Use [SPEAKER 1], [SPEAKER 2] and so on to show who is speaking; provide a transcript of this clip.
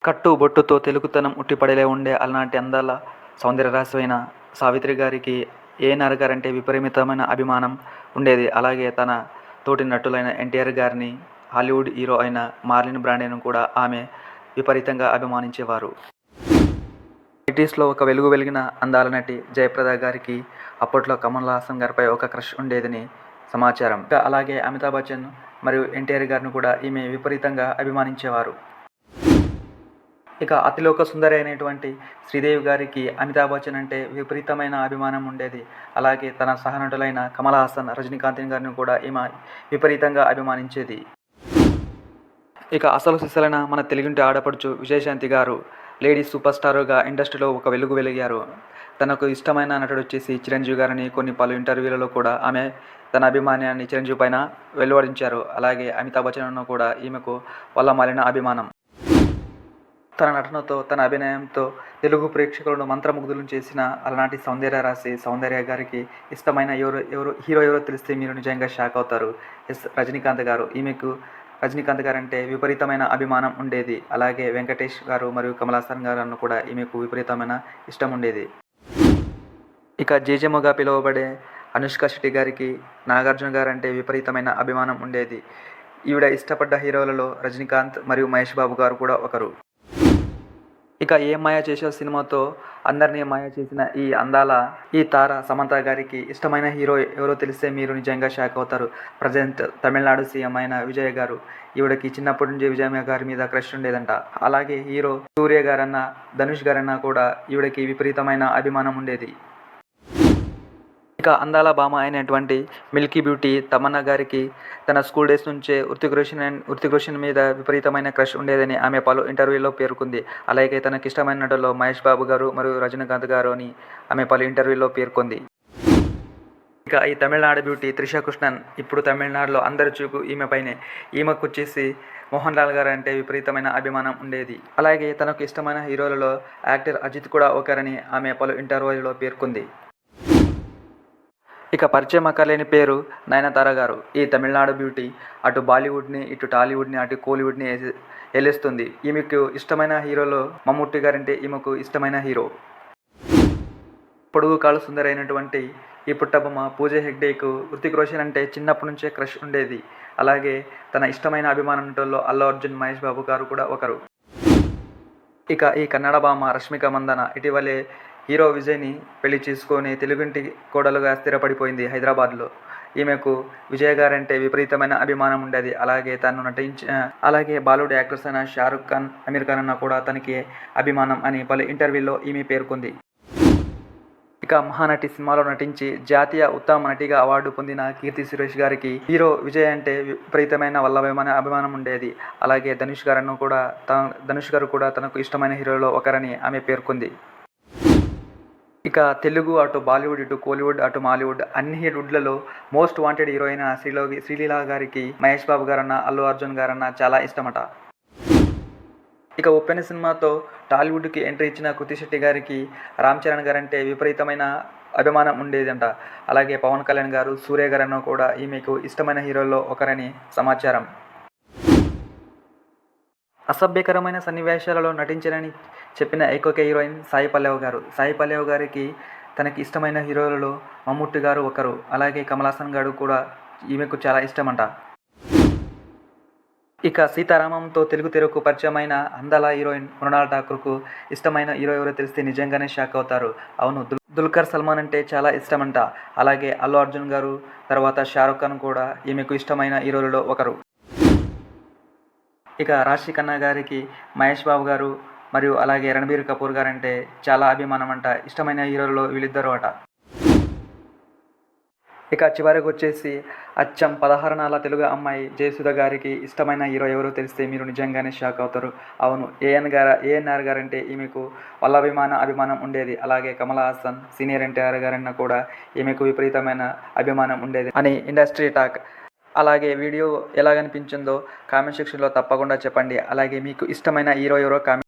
[SPEAKER 1] కట్టు బొట్టుతో తెలుగుతనం ఉట్టిపడేలా ఉండే అలనాటి అందాల సౌందర్యరాశి అయిన సావిత్రి గారికి ఏఎన్ఆర్ గారంటే విపరీతమైన అభిమానం ఉండేది. అలాగే తన తోటి నటులైన ఎన్టీఆర్ గారిని, హాలీవుడ్ హీరో అయిన మార్లిన్ బ్రాండోను కూడా ఆమె విపరీతంగా అభిమానించేవారు. 80స్లో ఒక వెలుగు వెలిగిన అందాల నటి జయప్రద గారికి అప్పట్లో కమల్ హాసన్ గారిపై ఒక క్రష్ ఉండేదని సమాచారం. అలాగే అమితాబ్ బచ్చన్ మరియు ఎన్టీఆర్ గారిని కూడా ఈమె విపరీతంగా అభిమానించేవారు. ఇక అతిలోక సుందరి అయినటువంటి శ్రీదేవి గారికి అమితాబ్ బచ్చన్ అంటే విపరీతమైన అభిమానం ఉండేది. అలాగే తన సహనటులైన కమల్ హాసన్, రజనీకాంత్ గారిని కూడా ఈమె విపరీతంగా అభిమానించేది. ఇక అసలు సిసలైన మన తెలుగింటి ఆడపడుచు విజయశాంతి గారు లేడీ సూపర్ స్టార్గా ఇండస్ట్రీలో ఒక వెలుగు వెలిగారు. తనకు ఇష్టమైన నటుడు వచ్చేసి చిరంజీవి గారని పలు ఇంటర్వ్యూలలో కూడా ఆమె తన అభిమానాన్ని చిరంజీవి పైన వెలువడించారు. అలాగే అమితాబ్ బచ్చన్ కూడా ఈమెకు వల్లమాలిన అభిమానం. తన నటనతో, తన అభినయంతో తెలుగు ప్రేక్షకులను మంత్రముగ్ధులను చేసిన అలనాటి సౌందర్యరాశి సౌందర్య గారికి ఇష్టమైన హీరో ఎవరో తెలిస్తే మీరు నిజంగా షాక్ అవుతారు. రజనీకాంత్ గారు. ఈమెకు రజనీకాంత్ గారు అంటే విపరీతమైన అభిమానం ఉండేది. అలాగే వెంకటేష్ గారు మరియు కమల్ హాసన్ గారు కూడా ఈమెకు విపరీతమైన ఇష్టం ఉండేది. ఇక జేజమ్మగా పిలువబడే అనుష్క శెట్టి గారికి నాగార్జున గారు అంటే విపరీతమైన అభిమానం ఉండేది. ఈవిడ ఇష్టపడ్డ హీరోలలో రజనీకాంత్ మరియు మహేష్ బాబు గారు కూడా ఒకరు. ఇక ఏ మాయ చేసే సినిమాతో అందరినీ మాయ చేసిన ఈ తార సమంత గారికి ఇష్టమైన హీరో ఎవరో తెలిస్తే మీరు నిజంగా షాక్ అవుతారు. ప్రజెంట్ తమిళనాడు సీఎం అయిన విజయ్ గారు. ఈవిడకి చిన్నప్పటి నుంచి విజయ్ గారి మీద క్రష్ ఉండేదంట. అలాగే హీరో సూర్య గారన్నా, ధనుష్ గారన్నా కూడా ఈవిడకి విపరీతమైన అభిమానం ఉండేది. ఇక అందాల భామ అయినటువంటి మిల్కీ బ్యూటీ తమన్నా గారికి తన స్కూల్ డేస్ నుంచే హృతిక్ రోషన్ మీద విపరీతమైన క్రష్ ఉండేదని ఆమె పలు ఇంటర్వ్యూలో పేర్కొంది. అలాగే తనకి ఇష్టమైన నటుల్లో మహేష్ బాబు గారు మరియు రజనీకాంత్ గారు అని ఆమె పలు ఇంటర్వ్యూలో పేర్కొంది. ఇక ఈ తమిళనాడు బ్యూటీ త్రిష కృష్ణన్ ఇప్పుడు తమిళనాడులో అందరి చూపు ఈమె పైనే. ఈమెకు వచ్చేసి మోహన్ లాల్ గారు అంటే విపరీతమైన అభిమానం ఉండేది. అలాగే తనకు ఇష్టమైన హీరోలలో యాక్టర్ అజిత్ కూడా ఒకరని ఆమె పలు ఇంటర్వ్యూలో పేర్కొంది. ఇక పరిచయం అక్కర్లేని పేరు నయనతార గారు. ఈ తమిళనాడు బ్యూటీ అటు బాలీవుడ్ని, ఇటు టాలీవుడ్ని, అటు కోలీవుడ్ని ఏలేస్తుంది. ఈమెకు ఇష్టమైన హీరోలో మమ్ముట్టి గారంటే ఈమెకు ఇష్టమైన హీరో. పొడుగు కాళ్ళు సుందరి అయినటువంటి ఈ పుట్టబొమ్మ పూజ హెగ్డేకు హృతిక్ రోషన్ అంటే చిన్నప్పటి నుంచే క్రష్ ఉండేది. అలాగే తన ఇష్టమైన అభిమాన నటుల్లో అల్లు అర్జున్, మహేష్ బాబు గారు కూడా ఒకరు. ఇక ఈ కన్నడ భామ రష్మిక మందన ఇటీవలే హీరో విజయ్ని పెళ్లి చేసుకొని తెలుగింటి కోడలుగా స్థిరపడిపోయింది హైదరాబాద్లో. ఈమెకు విజయ్ గారంటే విపరీతమైన అభిమానం ఉండేది. అలాగే బాలీవుడ్ యాక్టర్స్ అయిన షారుఖ్ ఖాన్, అమీర్ ఖాన్ అన్న కూడా తనకి అభిమానం అని పలు ఇంటర్వ్యూల్లో ఈమె పేర్కొంది. ఇక మహానటి సినిమాలో నటించి జాతీయ ఉత్తమ నటిగా అవార్డు పొందిన కీర్తి సురేష్ గారికి హీరో విజయ్ అంటే విపరీతమైన అభిమానం ఉండేది. అలాగే ధనుష్ గారు కూడా తనకు ఇష్టమైన హీరోలో ఒకరని ఆమె పేర్కొంది. ఇక తెలుగు అటు బాలీవుడ్, ఇటు కోలీవుడ్, అటు మాలీవుడ్ అన్ని వుడ్లలో మోస్ట్ వాంటెడ్ హీరోయిన్ శ్రీలీల గారికి మహేష్ బాబు గారన్న, అల్లు అర్జున్ గారన్న చాలా ఇష్టమట. ఇక ఉప్పెన సినిమాతో టాలీవుడ్కి ఎంట్రీ ఇచ్చిన కృతి శెట్టి గారికి రామ్ చరణ్ గారంటే విపరీతమైన అభిమానం ఉండేదంట. అలాగే పవన్ కళ్యాణ్ గారు, సూర్య గారన్న కూడా ఈమెకు ఇష్టమైన హీరోల్లో ఒకరని సమాచారం. అసభ్యకరమైన సన్నివేశాలలో నటించారని చెప్పిన ఏకైక హీరోయిన్ సాయి పల్లవి గారు. సాయి పల్లవి గారికి తనకి ఇష్టమైన హీరోలలో మమ్ముట్టి గారు ఒకరు. అలాగే కమల్ హాసన్ గారు కూడా ఈమెకు చాలా ఇష్టమంట. ఇక సీతారామంతో తెలుగు తెరకు పరిచయమైన అందాల హీరోయిన్ మృణాల్ ఠాకూర్కు ఇష్టమైన హీరో ఎవరో తెలిస్తే నిజంగానే షాక్ అవుతారు. అవును, దుల్కర్ సల్మాన్ అంటే చాలా ఇష్టమంట. అలాగే అల్లు అర్జున్ గారు, తర్వాత షారుఖ్ ఖాన్ కూడా ఈమెకు ఇష్టమైన హీరోలలో ఒకరు. ఇక రాశి ఖన్నా గారికి మహేష్ బాబు గారు మరియు అలాగే రణబీర్ కపూర్ గారు అంటే చాలా అభిమానం అంట. ఇష్టమైన హీరోలలో వీళ్ళిద్దరూ అట. ఇక చివరికి వచ్చేసి అచ్చం 16 తెలుగు అమ్మాయి జయసుధ గారికి ఇష్టమైన హీరో ఎవరో తెలిస్తే మీరు నిజంగానే షాక్ అవుతారు. అవును, ఏఎన్ఆర్ గారు అంటే ఈమెకు అభిమానం ఉండేది. అలాగే కమల్ హాసన్, సీనియర్ ఎన్టీఆర్ గారన్న కూడా ఈమెకు విపరీతమైన అభిమానం ఉండేది అని ఇండస్ట్రీ టాక్. అలాగే వీడియో ఎలాగనిపించిందో కామెంట్ సెక్షన్లో తప్పకుండా చెప్పండి. అలాగే మీకు ఇష్టమైన హీరో ఎవరో కామెంట్